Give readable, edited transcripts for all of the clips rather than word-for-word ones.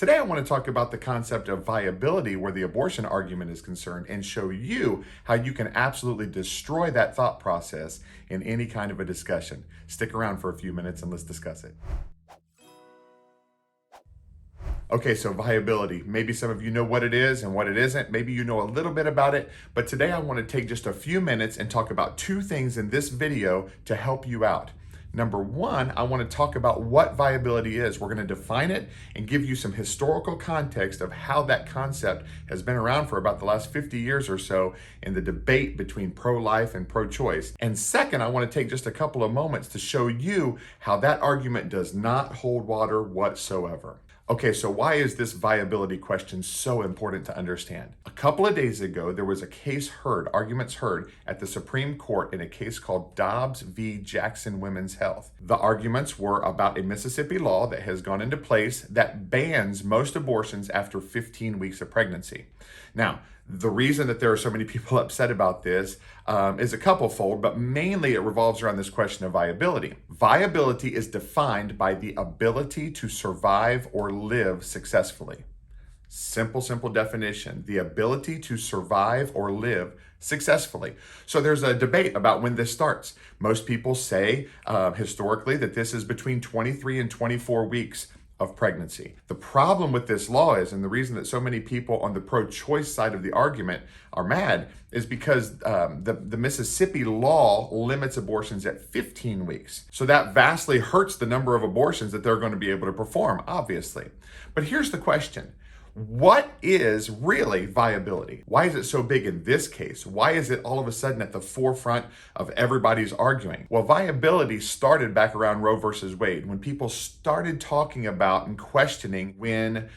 Today I want to talk about the concept of viability where the abortion argument is concerned and show you how you can absolutely destroy that thought process in any kind of a discussion. Stick around for a few minutes and let's discuss it. Okay, so viability. Maybe some of you know what it is and what it isn't. Maybe you know a little bit about it, but today I want to take just a few minutes and talk about two things in this video to help you out. Number one, I want to talk about what viability is. We're going to define it and give you some historical context of how that concept has been around for about the last 50 years or so in the debate between pro-life and pro-choice. And second, I want to take just a couple of moments to show you how that argument does not hold water whatsoever. Okay, so why is this viability question so important to understand? A couple of days ago, there was a case heard, arguments heard at the Supreme Court in a case called Dobbs v. Jackson Women's Health. The arguments were about a Mississippi law that has gone into place that bans most abortions after 15 weeks of pregnancy. Now, the reason that there are so many people upset about this is a couple-fold, but mainly it revolves around this question of viability. Viability is defined by the ability to survive or live successfully. Simple definition. The ability to survive or live successfully. So there's a debate about when this starts. Most people say historically that this is between 23 and 24 weeks of pregnancy. The problem with this law is, and the reason that so many people on the pro-choice side of the argument are mad, is because the Mississippi law limits abortions at 15 weeks. So that vastly hurts the number of abortions that they're going to be able to perform, obviously. But here's the question. What is really viability? Why is it so big in this case? Why is it all of a sudden at the forefront of everybody's arguing? Well, viability started back around Roe versus Wade, when people started talking about and questioning when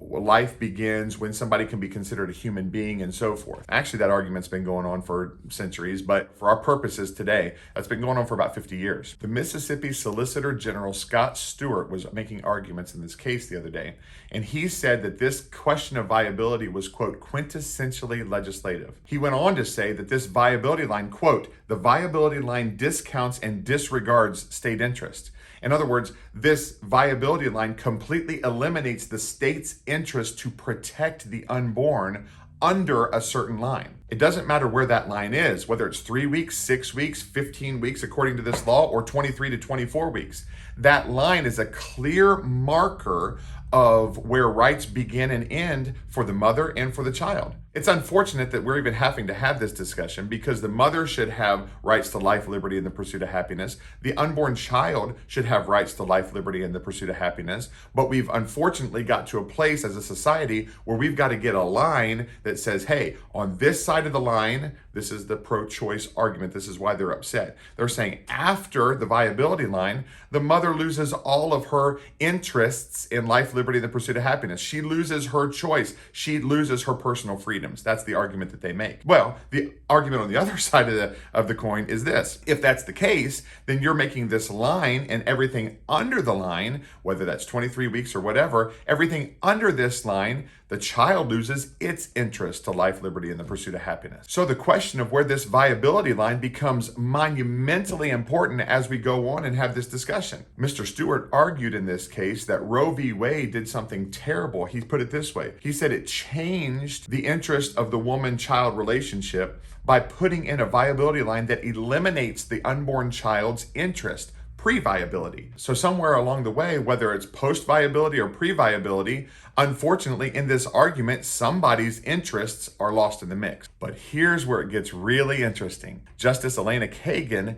life begins, when somebody can be considered a human being, and so forth. Actually, that argument's been going on for centuries, but for our purposes today, that's been going on for about 50 years. The Mississippi Solicitor General Scott Stewart was making arguments in this case the other day, and he said that this question of viability was, quote, quintessentially legislative. He went on to say that this viability line, quote, the viability line discounts and disregards state interest. In other words, this viability line completely eliminates the state's interest to protect the unborn under a certain line. It doesn't matter where that line is, whether it's 3 weeks, 6 weeks, 15 weeks, according to this law, or 23 to 24 weeks. That line is a clear marker of where rights begin and end for the mother and for the child. It's unfortunate that we're even having to have this discussion because the mother should have rights to life, liberty, and the pursuit of happiness. The unborn child should have rights to life, liberty, and the pursuit of happiness. But we've unfortunately got to a place as a society where we've got to get a line that says, hey, on this side of the line, this is the pro-choice argument. This is why they're upset. They're saying after the viability line, the mother loses all of her interests in life, liberty, and the pursuit of happiness. She loses her choice. She loses her personal freedoms. That's the argument that they make. Well, the argument on the other side of the coin is this. If that's the case, then you're making this line, and everything under the line, whether that's 23 weeks or whatever, everything under this line, the child loses its interest to life, liberty, and the pursuit of happiness. So the question of where this viability line becomes monumentally important as we go on and have this discussion. Mr. Stewart argued in this case that Roe v. Wade did something terrible. He put it this way. He said it changed the interest of the woman-child relationship by putting in a viability line that eliminates the unborn child's interest. Pre-viability. So somewhere along the way, whether it's post-viability or pre-viability, unfortunately in this argument, somebody's interests are lost in the mix. But here's where it gets really interesting. Justice Elena Kagan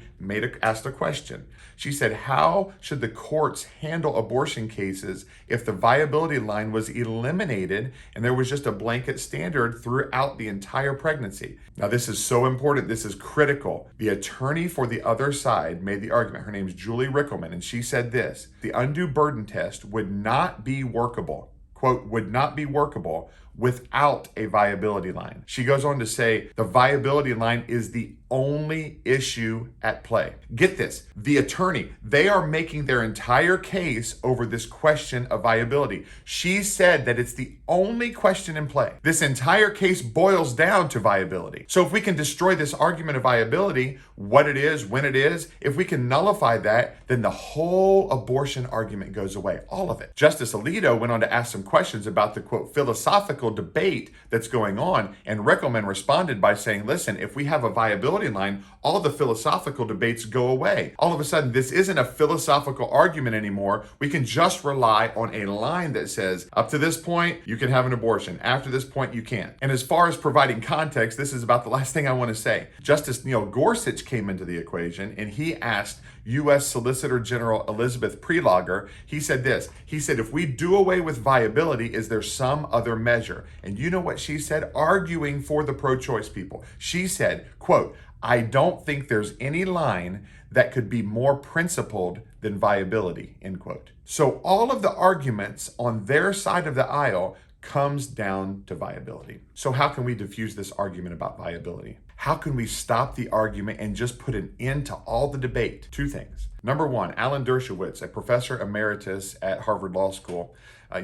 asked a question. She said, how should the courts handle abortion cases if the viability line was eliminated and there was just a blanket standard throughout the entire pregnancy? Now, this is so important. This is critical. The attorney for the other side made the argument. Her name is Julie Rickelman, and she said this: the undue burden test would not be workable, quote, would not be workable without a viability line. She goes on to say the viability line is the only issue at play. Get this, the attorney, they are making their entire case over this question of viability. She said that it's the only question in play. This entire case boils down to viability. So if we can destroy this argument of viability, what it is, when it is, if we can nullify that, then the whole abortion argument goes away, all of it. Justice Alito went on to ask some questions about the quote philosophical debate that's going on, and Rickleman responded by saying, listen, if we have a viability line, all the philosophical debates go away. All of a sudden, this isn't a philosophical argument anymore. We can just rely on a line that says, up to this point, you can have an abortion. After this point, you can't. And as far as providing context, this is about the last thing I want to say. Justice Neil Gorsuch came into the equation, and he asked U.S. Solicitor General Elizabeth Prelogar, he said this, he said, if we do away with viability, is there some other measure? And you know what she said, arguing for the pro-choice people. She said, quote, I don't think there's any line that could be more principled than viability, end quote. So all of the arguments on their side of the aisle comes down to viability. So how can we diffuse this argument about viability? How can we stop the argument and just put an end to all the debate? Two things. Number one, Alan Dershowitz, a professor emeritus at Harvard Law School,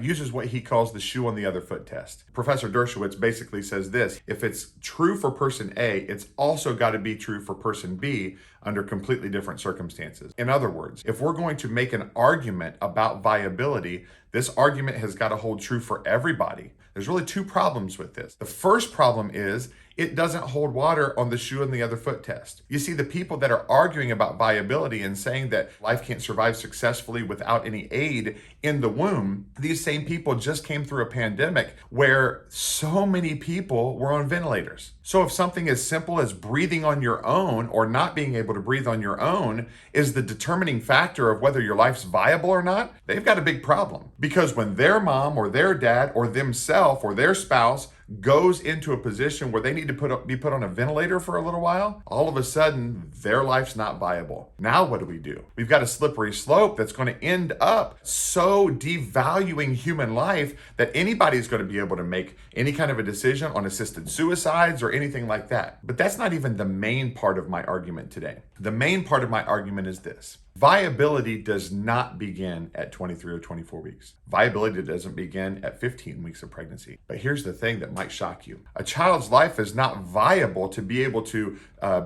uses what he calls the shoe on the other foot test. Professor Dershowitz basically says this, if it's true for person A, it's also got to be true for person B under completely different circumstances. In other words, if we're going to make an argument about viability, this argument has got to hold true for everybody. There's really two problems with this. The first problem is it doesn't hold water on the shoe on the other foot test. You see, the people that are arguing about viability and saying that life can't survive successfully without any aid in the womb, these same people just came through a pandemic where so many people were on ventilators. So if something as simple as breathing on your own or not being able to breathe on your own is the determining factor of whether your life's viable or not, they've got a big problem. Because when their mom or their dad or themselves or their spouse goes into a position where they need to be put on a ventilator for a little while, all of a sudden their life's not viable. Now what do? We've got a slippery slope that's going to end up so devaluing human life that anybody's going to be able to make any kind of a decision on assisted suicides or anything like that. But that's not even the main part of my argument today. The main part of my argument is this. Viability does not begin at 23 or 24 weeks. Viability doesn't begin at 15 weeks of pregnancy. But here's the thing that might shock you. A child's life is not viable to be able to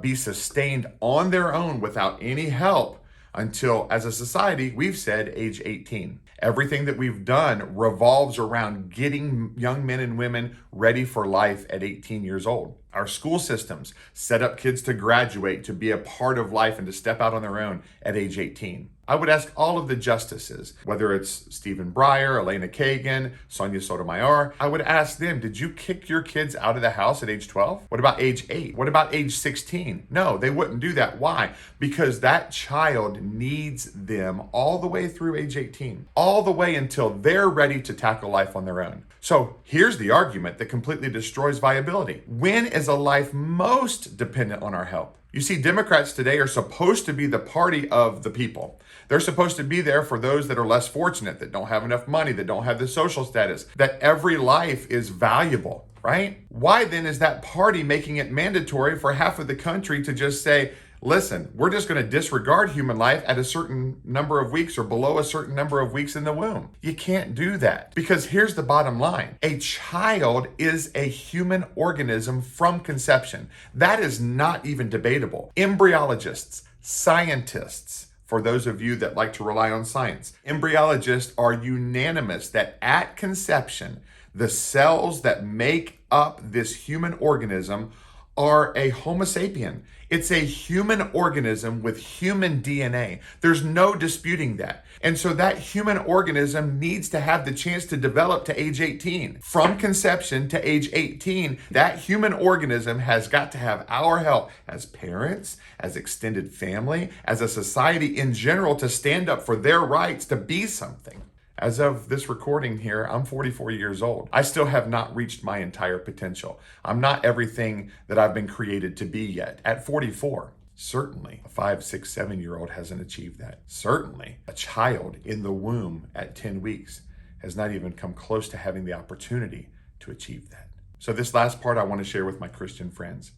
be sustained on their own without any help until, as a society, we've said age 18. Everything that we've done revolves around getting young men and women ready for life at 18 years old. Our school systems set up kids to graduate, to be a part of life, and to step out on their own at age 18. I would ask all of the justices, whether it's Stephen Breyer, Elena Kagan, Sonia Sotomayor, I would ask them, did you kick your kids out of the house at age 12? What about age 8? What about age 16? No, they wouldn't do that. Why? Because that child needs them all the way through age 18, all the way until they're ready to tackle life on their own. So here's the argument that completely destroys viability. When is a life most dependent on our help? You see, Democrats today are supposed to be the party of the people. They're supposed to be there for those that are less fortunate, that don't have enough money, that don't have the social status, that every life is valuable, right? Why then is that party making it mandatory for half of the country to just say, listen, we're just going to disregard human life at a certain number of weeks or below a certain number of weeks in the womb? You can't do that, because here's the bottom line. A child is a human organism from conception. That is not even debatable. Embryologists, scientists, for those of you that like to rely on science, embryologists are unanimous that at conception, the cells that make up this human organism are a Homo sapien. It's a human organism with human DNA. There's no disputing that. And so that human organism needs to have the chance to develop to age 18. From conception to age 18, that human organism has got to have our help as parents, as extended family, as a society in general, to stand up for their rights to be something. As of this recording here, I'm 44 years old. I still have not reached my entire potential. I'm not everything that I've been created to be yet. At 44, certainly a 5, 6, 7-year-old hasn't achieved that. Certainly a child in the womb at 10 weeks has not even come close to having the opportunity to achieve that. So this last part I want to share with my Christian friends.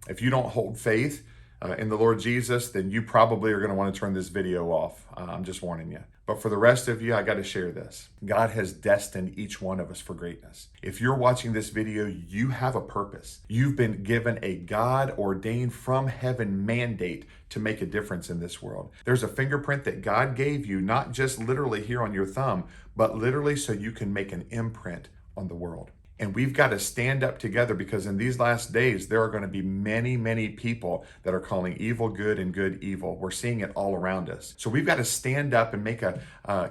If you don't hold faith in the Lord Jesus, then you probably are going to want to turn this video off. I'm just warning you. But for the rest of you, I got to share this. God has destined each one of us for greatness. If you're watching this video, you have a purpose. You've been given a God-ordained from heaven mandate to make a difference in this world. There's a fingerprint that God gave you, not just literally here on your thumb, but literally so you can make an imprint on the world. And we've got to stand up together, because in these last days, there are going to be many, many people that are calling evil good and good evil. We're seeing it all around us. So we've got to stand up and make a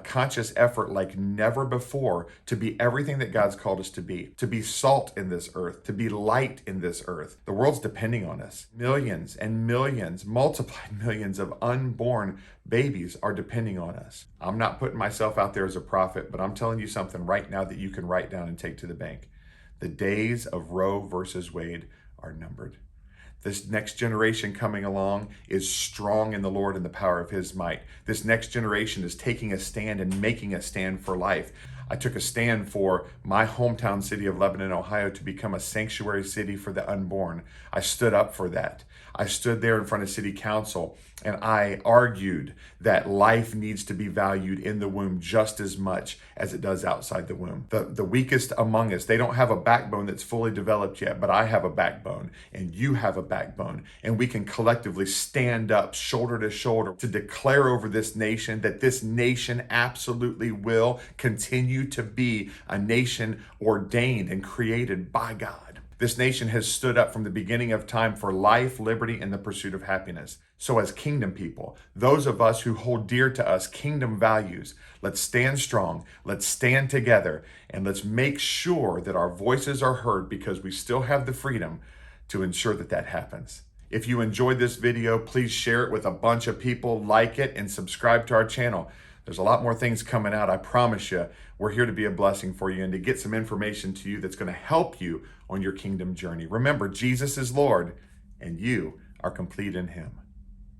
conscious effort like never before to be everything that God's called us to be salt in this earth, to be light in this earth. The world's depending on us. Millions and millions, multiplied millions of unborn babies are depending on us. I'm not putting myself out there as a prophet, but I'm telling you something right now that you can write down and take to the bank. The days of Roe versus Wade are numbered. This next generation coming along is strong in the Lord and the power of his might. This next generation is taking a stand and making a stand for life. I took a stand for my hometown city of Lebanon, Ohio, to become a sanctuary city for the unborn. I stood up for that. I stood there in front of city council and I argued that life needs to be valued in the womb just as much as it does outside the womb. The weakest among us, they don't have a backbone that's fully developed yet, but I have a backbone and you have a backbone, and we can collectively stand up shoulder to shoulder to declare over this nation that this nation absolutely will continue to be a nation ordained and created by God. This nation has stood up from the beginning of time for life, liberty, and the pursuit of happiness. So as kingdom people, those of us who hold dear to us kingdom values, let's stand strong, let's stand together, and let's make sure that our voices are heard, because we still have the freedom to ensure that that happens. If you enjoyed this video, please share it with a bunch of people, like it, and subscribe to our channel. There's a lot more things coming out. I promise you, we're here to be a blessing for you and to get some information to you that's going to help you on your kingdom journey. Remember, Jesus is Lord and you are complete in him.